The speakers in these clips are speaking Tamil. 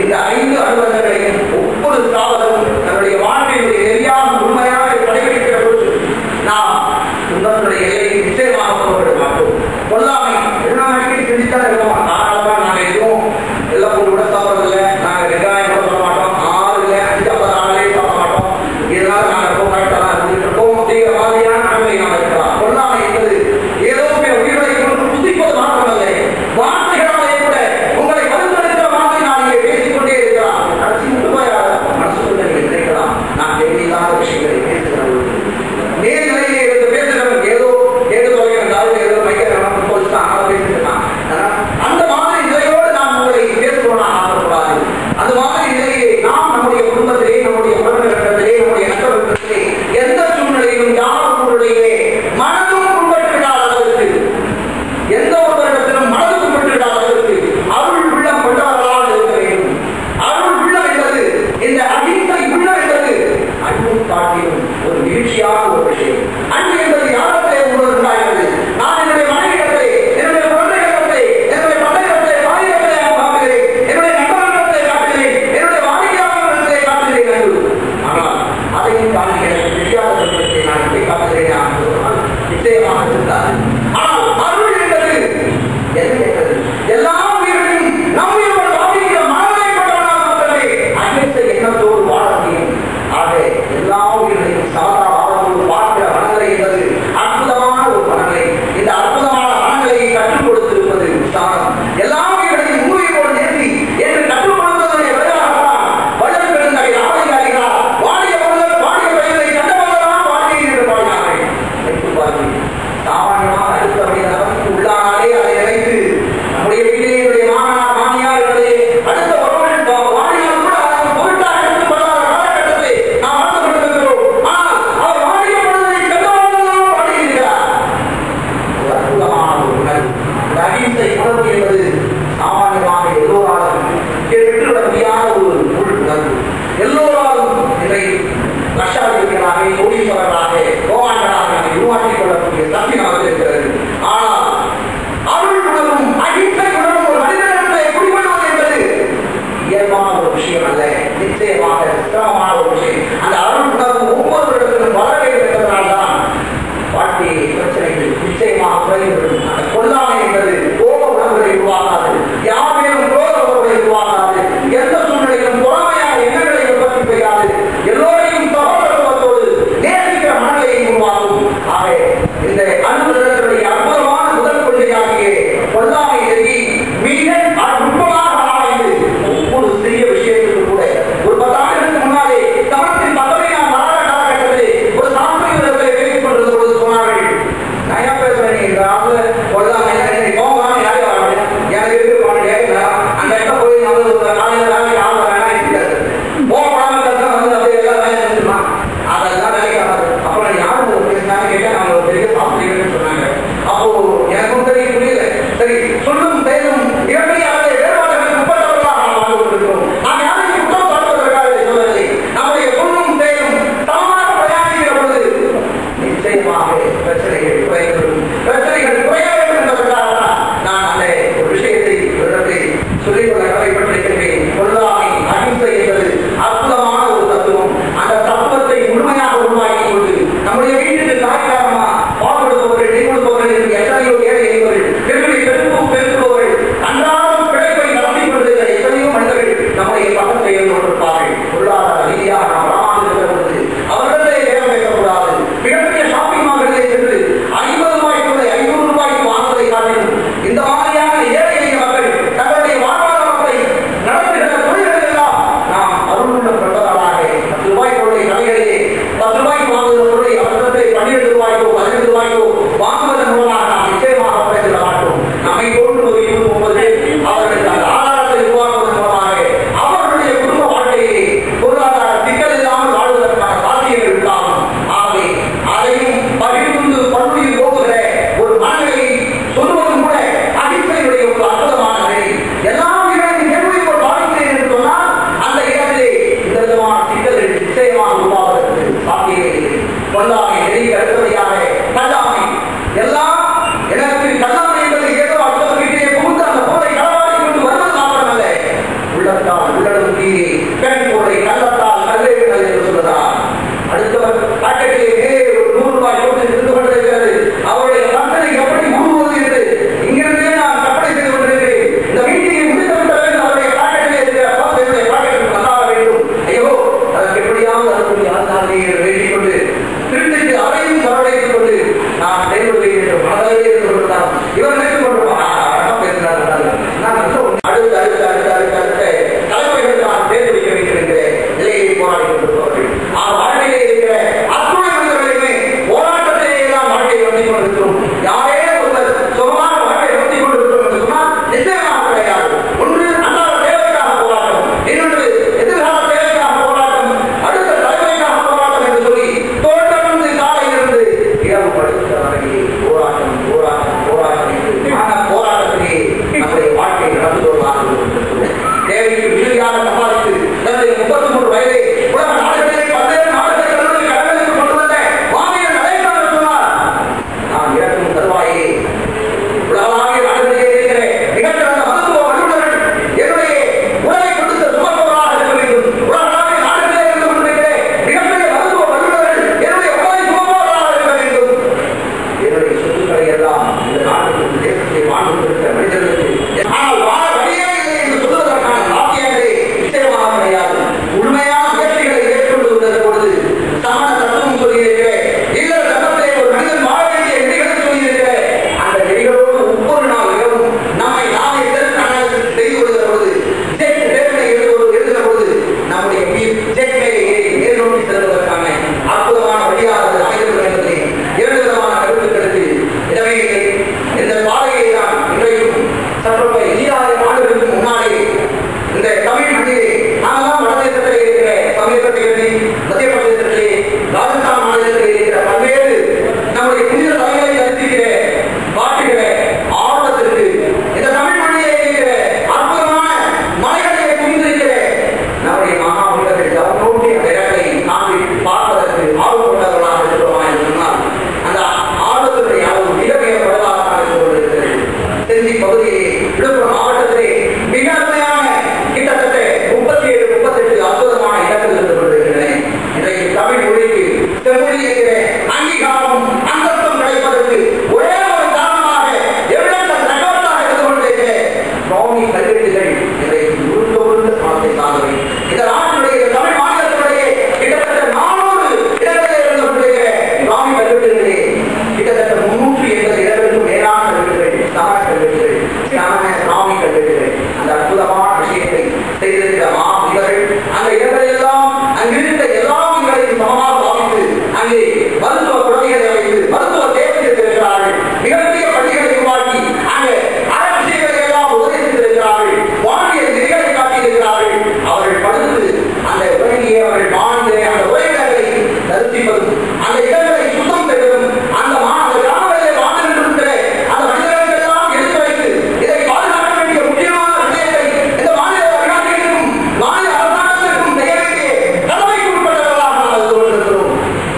இந்த 5 அனுபவங்களையும் ஒவ்வொரு காவலும் தன்னுடைய வாழ்க்கையுடைய எரியான உண்மையாக கடைபிடிக்கிற பொழுது நாம் உங்களுடைய எல்லையை நிச்சயமாக கொண்டு மாட்டோம். கொல்லாமை எல்லாமே சிந்தித்தான் இருக்கோம். தாராளமாக நாங்கள் எதுவும் எல்லாம் கொண்டு கூட சாப்பிட்றதில்லை. நாங்கள் வெங்காயம் கூட சொல்ல மாட்டோம். 6 இல்லை 5 50 ஆளே சாப்பிட மாட்டோம். இதனால நாங்கள் ரொம்ப கரெக்டாக இருந்துட்டு இருக்கோம் அப்படிங்கிற மாதிரியான நன்மை நாம் இருக்கலாம். கொல்லாமை என்பது ஏதோ உயிரை கொண்டு புதிப்பது மாற்றமல்ல, வார்த்தைகளாலே கூட உங்களை மறுத்தெடுக்கிற மாதிரி நான் இங்கே பேசிக்கொண்டே இருக்கலாம். கடைசி முழுமையாக மனசுக்குள்ள பதவியில் இருந்து கொண்டிருந்தாலும் இவர் நினைத்துக் கொண்டிருப்பார் பேசினார். நான் அடுத்த அடுத்த அடுத்த அடுத்த அடுத்த தலைமைகள் நான் தேர்வு வைக்க வைத்திருக்கிற நிலையை போராடி கொண்டிருப்பவர்கள் வாழ்க்கையிலே இருக்கிற அத்துணை மனிதர்களுமே போராட்டத்திலே தான் வாழ்க்கையை வந்து கொண்டிருக்கிறோம். யாரே ஒருவர் சுகமான வாழ்க்கையை வந்து கொண்டிருக்கிறோம் என்று சொன்னால் நிச்சயமாக கிடையாது. ஒன்று அன்றாட தேவைக்காக போராட்டம், இன்னொன்று எதிர்கால தேவைக்காக போராட்டம், அடுத்த தலைமைக்காக போராட்டம் என்று சொல்லி தோட்டமிருந்து காலையிலிருந்து இரவு படுத்த வரையே போராட்டம் போராட்டம் போராட்டம் என்று போராட்டத்திலே நம்முடைய வாழ்க்கை நடந்து கொள்வார்கள். தேவைக்கு மிகுதியாக சம்பாதித்து தன்னுடைய 33 வயதை உலக நாடுகளிலே பல்வேறு நாடுகளை தன்னுடைய கடமைக்கு கொண்டு வந்த மாவீரர் நரேந்திரன் சொன்னார், நான் இறக்கும் தருவாயே உலகளாவிய நாடுகளிலே இருக்கிற மிகச்சிறந்த மருத்துவ வல்லுநர்கள் என்னுடைய உலகை கொடுத்த சுமப்பவராக இருக்க வேண்டும். உலகளாவிய நாடுகளிலே இருந்து கொண்டிருக்கிற மிகப்பெரிய மருத்துவ வல்லுநர்கள் என்னுடைய உலகை சுமப்பவராக இருக்க வேண்டும். என்னுடைய சொத்துக்களை எல்லாம் இந்த நாட்டுக்கு தேசத்தை வாழ்ந்து கொண்டிருக்கிற மனிதர்களுக்கு ஆனால் வாழ வழியே இல்லை என்று சொல்வதற்கான சாத்தியங்களே நிச்சயமாக கிடையாது. உண்மையான முயற்சிகளை மேற்கொண்டு வந்த பொழுது சமண தத்துவம் சொல்லியிருக்கிற இல்லற தர்மத்திலே ஒரு மனிதன் வாழ வேண்டிய நெறிகளை சொல்லியிருக்கிற அந்த நெறிகளோடு ஒவ்வொரு நாள் இரவும் நம்மை நாமே செய்து கொள்கிற பொழுது எழுதுகிற பொழுது நம்முடைய மேல் நோக்கி செல்வதற்கான அற்புதமான வழியாக அமைகிறது என்பதை இரண்டு விதமான கருத்துக்களுக்கு இடமே இல்லை. இந்த பாதையை தான் இன்றைக்கும் சற்றொப்ப 2000 ஆண்டுகளுக்கு முன்னாலே இந்த தமிழ் மண்ணிலே நாமெல்லாம் வடதேசத்திலே இருக்கிற தமிழகத்திலே மத்திய பிரதேசத்திலே ராஜஸ்தான் மாநிலத்திலே இருக்கிற பல்வேறு நம்முடைய புனித தலைகளை தரிசிக்கிற பாட்டுகிற ஆர்வத்திற்கு இந்த தமிழ் மண்ணிலே இருக்கிற அற்புதமான மலைகளிலே புரிந்திருக்கிற நம்முடைய மகாபுரத்தில் கவனோட்டி அந்த இடங்களை நாங்கள் பார்ப்பதற்கு ஆர்வம் கொண்டவர்களாக இருக்கிறோமா என்று சொன்னால் அந்த ஆர்வத்தினுடைய அளவு மிக மிக பரவலாக இருந்து கொண்டிருக்கிறது. செஞ்சி பகுதியிலே விழுப்புரம் மாவட்டத்திலே மிக அருமையான கிட்டத்தட்ட 37-38 அற்புதமான இடங்கள் இருந்து கொண்டிருக்கின்றன. இன்றைக்கு தமிழ் மொழிக்கு செம்மொழி என்கிற அங்கீகாரம் அந்தஸ்தும் கிடைப்பதற்கு ஒரே ஒரு காரணமாக எவ்வளவு நகரத்தாக இருந்து கொண்டிருக்கிற சுவாமி கல்வெட்டுகள் இன்றைக்கு உருந்த காலத்தை சாதனை இந்த நாட்டினுடைய தமிழ் மாநிலத்தினுடைய கிட்டத்தட்ட 400 இடங்களில் இருந்து கொண்டிருக்கிற சுவாமி கல்வெட்டுகளே கிட்டத்தட்ட 380 இடங்களுக்கு மேலான கல்வெட்டுகள் சமண கல்வெட்டுகள் சுவாமி கல்வெட்டுகள் அந்த அற்புதமான விஷயத்தை செய்திருக்கிற மாவீரர்கள் அந்த இடங்களெல்லாம் அங்கிருந்த எல்லா வீரர்களையும் சமமாக பாவித்து அங்கே மருத்துவ குழந்தைகளை வைத்து மருத்துவ தேவை செய்திருக்கிறார்கள். மிகப்பெரிய பள்ளிகளை உருவாக்கி அங்கே அரசியல்களை எல்லாம் உதவி செய்திருக்கிறார்கள். வாழ்வியல் நெறிகளை காட்டியிருக்கிறார்கள். அவர்கள் படுத்து அந்த உலகிலே அவர்கள் வாழ்ந்து அந்த உரைகளை தரிசிப்பதும் அந்த இடங்களை சுத்தம் செய்வதும் அந்த கிராமங்களிலே வாழ்ந்திருக்கிற அந்த மனிதர்கள் எல்லாம் எடுத்து வைத்து இதை பாதுகாக்க வேண்டிய முக்கியமான விஷயத்தை இந்த மாநில அதிகாரிகளுக்கும் மாநில அரசாங்கத்திற்கும் செய்ய வேண்டிய கடமைக்கு உட்பட்டவர்களாக நாங்கள் கொண்டிருக்கிறோம்.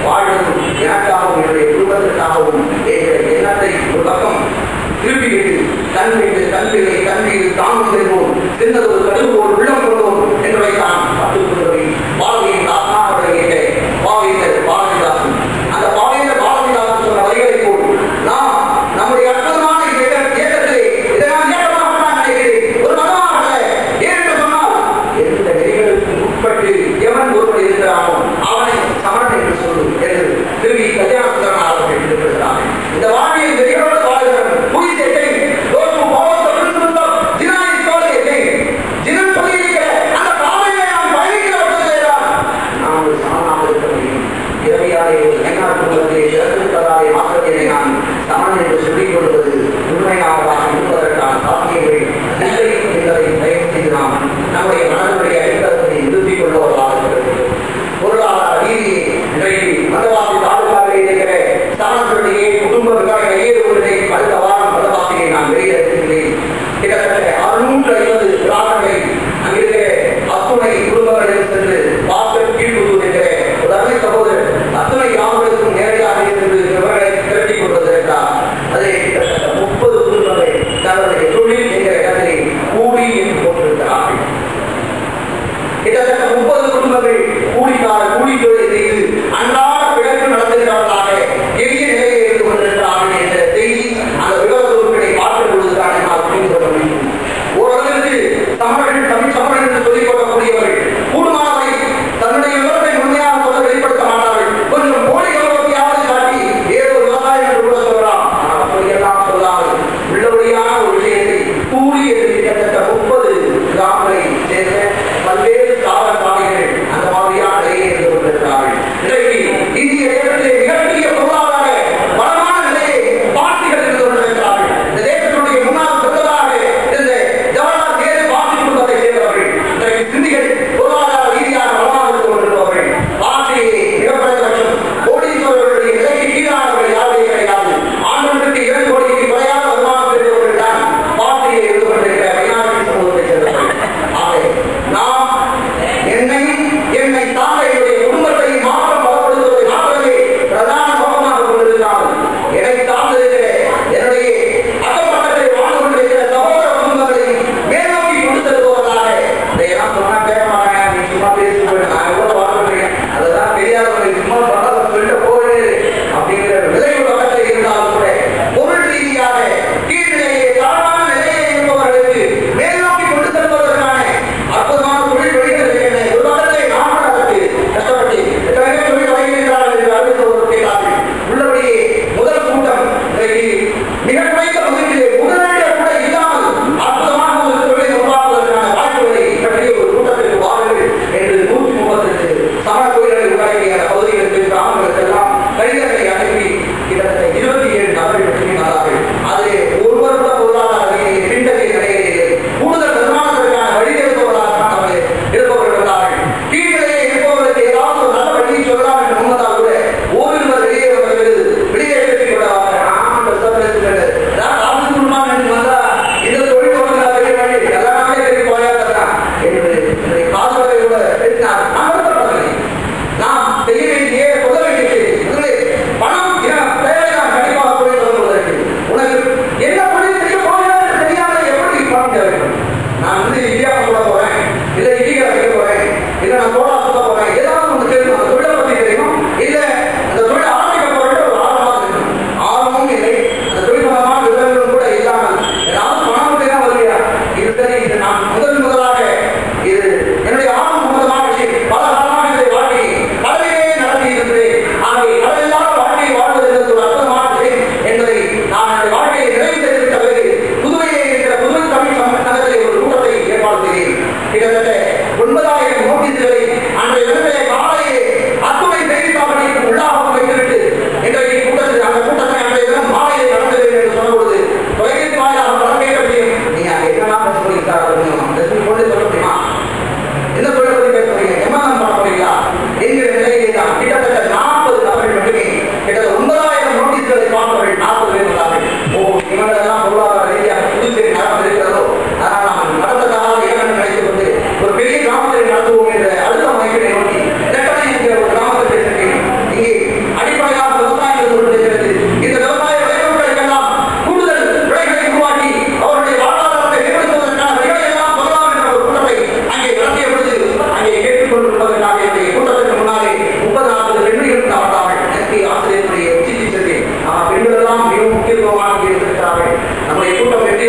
வாழ்வதும் எனக்காகவும் என்னுடைய குடும்பத்திற்காகவும் எண்ணத்தை ஒரு பக்கம் திருப்பிவிட்டு தன் வீடு தன் வீடு தாங்கும் செல்வோம் சின்னதொரு கடுவோடு உள்ளம் கொள்வோம் என்பதை தான் கற்றுக்கொள்வதை பாரதியின் ஆத்மாவுடைய பாவேந்தர் பாரதிதாசன் அந்த பாவேந்தர் பாரதிதாசன் சொன்ன வரிகளை போல் நாம் நம்முடைய அற்புதமான இயக்கத்திலே இதை நான் இயக்கமாக நான் நினைக்கிறேன். ஒரு மதமாக ஏனென்று சொன்னால் எந்த நெறிகளுக்கு உட்பட்டு எவன் ஒருவர் இருக்கிறானோ அவனை சமணன் என்று சொல்லும் என்று திருவி கல்யாண சுந்தரன் அவர்கள் எழுதியிருக்கிறார்கள். இந்த வாழ்வியல் நெறிகளோடு வாழ்கிறவன் ஜினம் சொல்லியிருக்கிற அந்த பாதையை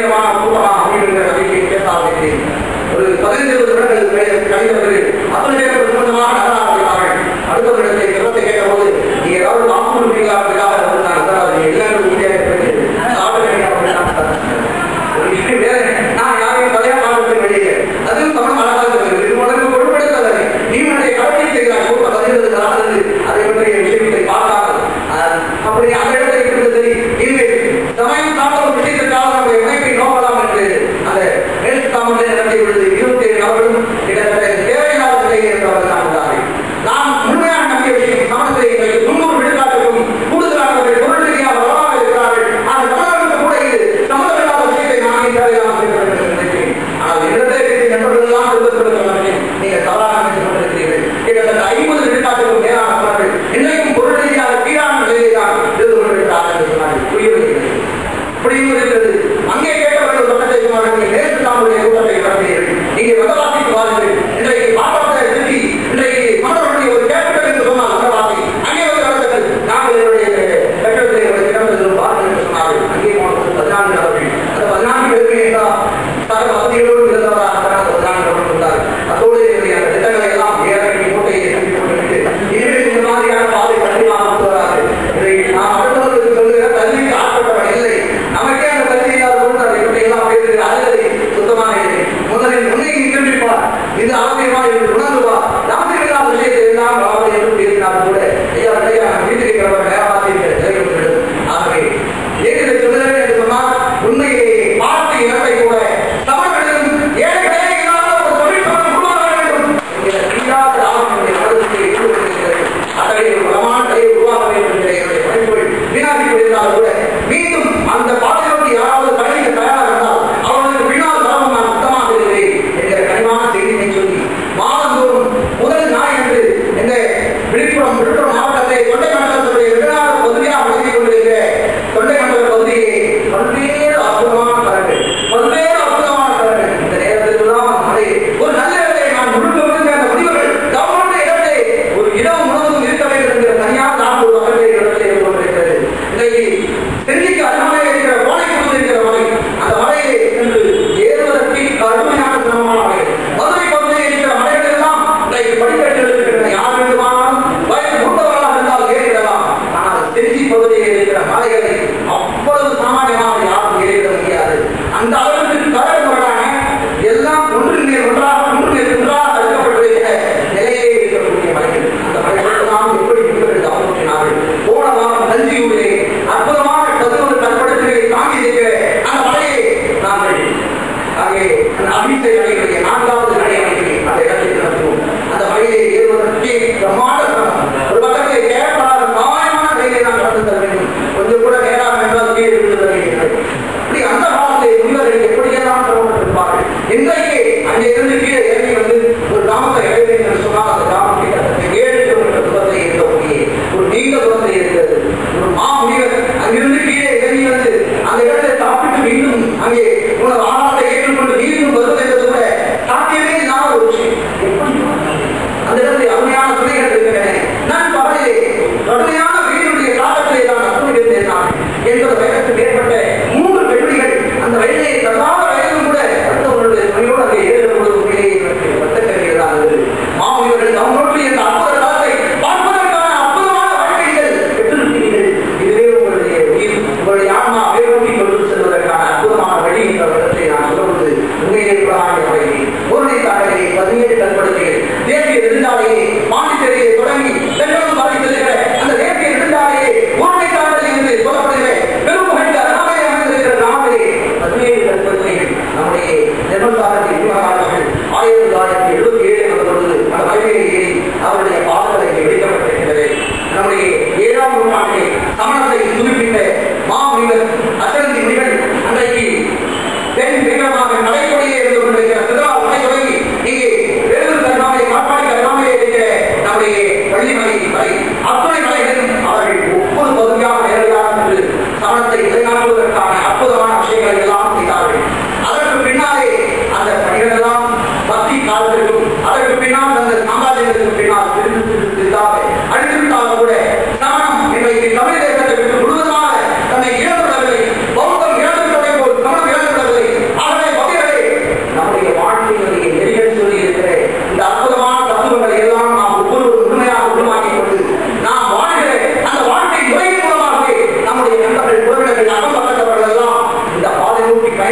கம்பீரமான கூட்டமாக அமைகின்ற நம்பிக்கை பேசாதே. ஒரு 15 வருடங்கள் கழிந்தவர்கள் அத்தனை பேர் சொந்தமாக நகர ஆரம்பித்தார்கள். அடுத்தவரிடத்தை சிறத்தை கேட்டபோது நீ ஏதாவது வாக்குறுதிகளா எல்லாரும் நான் யாரையும் கல்யாணம் வெளியே அதுவும் தமிழ் மனதாக உனக்கு பொருட்படுத்தவில்லை. நீ உன்னுடைய கடமை செய்கிறாய். கூட்ட 15 அதை பற்றிய விஷயத்தை பார்த்தார்கள். அப்படி அந்த இடத்தை இருக்கிறது இல்லை சமயம் சார்ந்த ஒரு விஷயத்திற்காக நம்முடைய உழைப்பை நோக்கலாம் என்று அந்த மேற்கு தாமரை நடத்தி விடுது 27 நபர்களும் கிட்டத்தட்ட தேவையில்லாத நிலையை என்றவர்கள் இருந்தார்கள். நாம் முழுமையாக நம்பிய விஷயம் சமணத்தை 300 விழுக்காட்டுக்கும் கூடுதலானவர்கள் பொருள் ரீதியாக வளமாக இருக்கிறார்கள். அந்த தமிழர்களுக்கு கூட இது சம்மந்தமில்லாத விஷயத்தை நான் தேவையில்லாமல் நினைக்கிறேன். ஆனால் இரண்டே நண்பர்கள் எல்லாம் நீங்கள் தவறாக நினைத்துக் கொண்டிருக்கிறீர்கள். கிட்டத்தட்ட 50 விழுக்காட்டுக்கும் மேலானவர்கள் இன்றைக்கும் பொருள் ரீதியாக கீழான நிலையை தான் இருந்து கொண்டிருக்கிறார்கள் என்று சொன்னார்கள். புரியவில்லை. இப்படியும் இருக்கிறது. அங்கே கேட்டவர்கள் பக்கத்தை சொன்னார்கள். நேற்று நம்முடைய கூட்டத்தை நடத்தினீர்கள். நீங்க வடவாசிக்கு வாருங்கள். இன்றைக்கு பாப்பாத்தை திருப்பி இன்றைக்கு மற்றவர்களுடைய ஒரு கேபிட்டல் என்று சொன்னால் அந்த வாசி அங்கே வந்து நடந்தது. நாங்கள் என்னுடைய கட்டடத்தை இடத்தில் பார்த்து என்று சொன்னார்கள். அங்கே போனது 14 நபர்கள். அந்த 14 பேருக்கு என்றால் சக வசதிகளோடு இருந்தவராக 14 நபர்கள் இருந்தார்கள். அதோடு என்னுடைய அந்த திட்டங்களை எல்லாம் ஏழை மூட்டையை திருப்பி கொண்டிருக்கு. இனிமேல் இந்த மாதிரியான பாதை கண்டிப்பாக வராது. இன்றைக்கு நாம் அடுத்தவர்களுக்கு சொல்லுகிற கல்விக்கு ஆட்பட்டவன் இல்லை. நமக்கே அந்த கல்வி இல்லாத பொழுது அதை பற்றி எல்லாம் பேசுகிற அழகை சுத்தமாக இல்லை. முதலில் முன்னைக்கு திரும்பிப்பார். இது ஆசிரியமா என்று உணர்ந்துவா. நமக்கு இல்லாத விஷயத்தை எல்லாம் பாவனை என்று பேசினார் கூட ஐயா ஐயா வீட்டிருக்கிறவர் நேரமாசிரியர் நிலைவிடும். ஆகவே ஏற்கனவே சொல்லுகிறேன் என்று சொன்னால் உண்மையை பார்த்து இனத்தை கூட தமிழர்களும் ஏழைகளே இல்லாத ஒரு தொழிற்சங்கம் உருவாக வேண்டும் என்கிற ஆவணங்களுடைய கருத்தை ஈடுபட்டிருக்கிறது. அத்தகைய ஒரு பலமான கலையை உருவாக வேண்டும் என்ற என்னுடைய படிப்புகள் வீணாகி கொண்டிருந்தால் கூட மீண்டும் அந்த பாதையோடு யாராவது பயணிக்க தயாராக இருந்தால் அவர்களுக்கு பின்னால் வரவும் நான் சுத்தமாக இருக்கிறேன் என்கிற கனிவான செய்தியை சொல்லி மாதந்தோறும் முதல் ஞாயிறு இந்த விழுப்புரம் மாவட்டத்தை தொண்டை மண்டலத்துடைய 2வது பகுதியாக வழங்கிக் கொண்டிருக்கிற தொண்டை மண்டல பகுதியை பல்வேறு அற்புதமான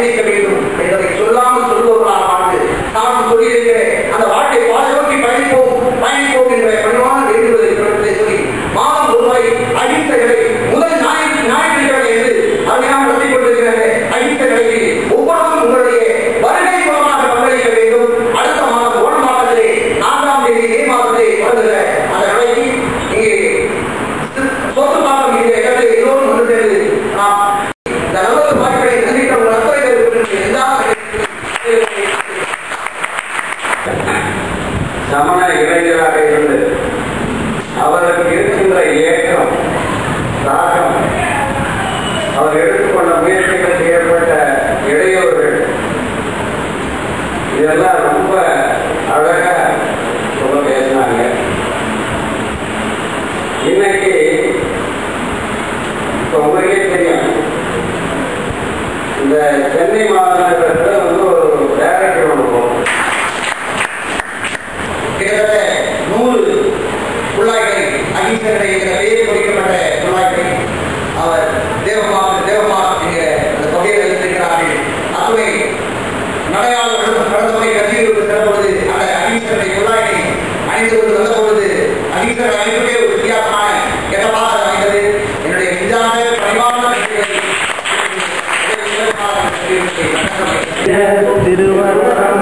பயணிக்க வேண்டும் என்பதை சொல்லாமல் சொல்பவர்களாக வாழ்ந்து நான் சொல்லியிருக்கிற அந்த வாழ்க்கை பாதுகாப்பை பயணிப்போம் என்ற பணிவான வேண்டுவதை சொல்லி மாதம் ஒருமுறை அகிம்சைகளை முதல் ஞாயிற்றுக்கிழமை என்று அருமையாக நடத்தி கொண்டிருக்கிறது. அகிம்சைகளில் ஒவ்வொருவரும் உங்களுடைய வருகை மூலமாக பங்களிக்க வேண்டும். அடுத்த மாதம் 1 மாதத்திலே 4ஆம் தேதி மே மாதத்திலே வருகிற அந்த நிலைக்கு இங்கே சொத்து மாதம் இந்த இடத்தில் எல்லோரும் ஒன்று சேர்ந்து நாம் இந்த நல்ல வாய்ப்பை சந்திக்க ஒரு அத்தனை எல்லா சமண இளைஞராக இருந்து அவருக்கு இருக்கின்ற ஏற்றம் தாக்கம் அவர் எடுத்துக்கொண்ட முயற்சிகள் ஏற்பட்ட இடையூறுகள் இதெல்லாம் ரொம்ப அழகா சொல்ல பேசினாங்க. இன்னைக்கு இப்போ உங்களுக்கே தெரியும், இந்த சென்னை மாநகரத்தில் வந்து ஒரு டைரக்டர் ஒன்று போகும். கிட்டத்தட்ட 100 குழாய்களை அகிம்சை என்ற பெயரில் குறிக்கப்பட்ட குழாய்களை அவர் தேவமா என்கிற அந்த தொகையில் வைத்திருக்கிறார்கள். அத்துணை நடையாளர்களும் கடந்த முறை கட்சியில் சென்றபொழுது அந்த அகிம்சை குழாயை அணிந்து கொண்டு வந்த பொழுது அகிம்சை அணிவுக்கே ஒரு வித்தியாசமான இடமாக அமைந்தது. என்னுடைய விஞ்ஞான பணிவான திருவருள்